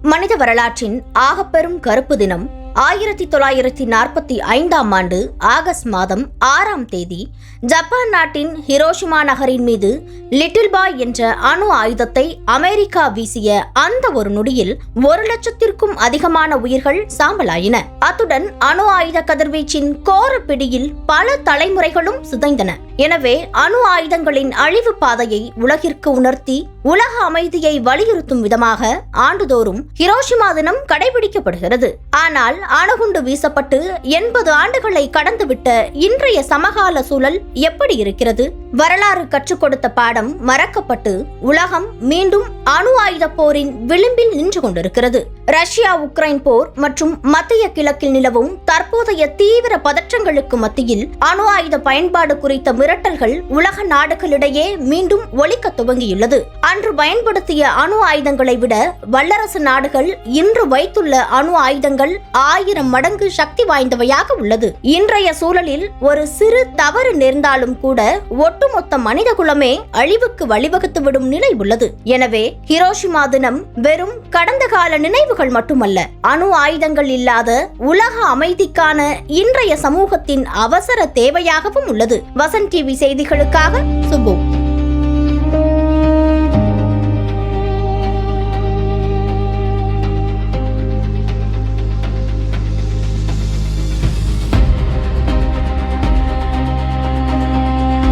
மனித வரலாற்றின் ஆகப்பெரும் கருப்பு தினம் 1945ஆம் ஆண்டு ஆகஸ்ட் மாதம் 6ஆம் தேதி ஜப்பான் நாட்டின் ஹிரோஷிமா நகரின் மீது லிட்டில் பாய் என்ற அணு ஆயுதத்தை அமெரிக்கா வீசிய அந்த ஒரு நொடியில் 1,00,000க்கும் அதிகமான உயிர்கள் சாம்பலாயின. அத்துடன் அணு ஆயுத கதிர்வீச்சின் கோர பிடியில் பல தலைமுறைகளும் சிதைந்தன. எனவே அணு ஆயுதங்களின் அழிவு பாதையை உலகிற்கு உணர்த்தி உலக அமைதியை வலியுறுத்தும் விதமாக ஆண்டுதோறும் ஹிரோஷிமா தினம் கடைபிடிக்கப்படுகிறது. ஆனால் அணுகுண்டு வீசப்பட்டு 80 ஆண்டுகளை கடந்துவிட்ட இன்றைய சமகால சூழல் எப்படி இருக்கிறது? வரலாறு கற்றுக் கொடுத்த பாடம் மறக்கப்பட்டு உலகம் மீண்டும் அணு ஆயுத போரின் விளிம்பில் நின்று கொண்டிருக்கிறது. ரஷ்யா உக்ரைன் போர் மற்றும் மத்திய கிழக்கில் நிலவும் தற்போதைய தீவிர பதற்றங்களுக்கு மத்தியில் அணு ஆயுத பயன்பாடு குறித்த மிரட்டல்கள் உலக நாடுகளிடையே மீண்டும் ஒலிக்க துவங்கியுள்ளது. அன்று பயன்படுத்திய அணு ஆயுதங்களை விட வல்லரசு நாடுகள் இன்று வைத்துள்ள அணு ஆயுதங்கள் 1000 மடங்கு சக்தி வாய்ந்தவையாக உள்ளது. இன்றைய சூழலில் ஒரு சிறு தவறு நேர்ந்தாலும் கூட ஒட்டுமொத்த மனித குலமே அழிவுக்கு வழிவகுத்து விடும் நிலை உள்ளது. எனவே ஹிரோஷிமா தினம் வெறும் கடந்த கால நினைவுகள் மட்டுமல்ல, அணு ஆயுதங்கள் இல்லாத உலக அமைதிக்கான இன்றைய சமூகத்தின் அவசர தேவையாகவும் உள்ளது. வசன் டிவி செய்திகளுக்காக சுப்பு.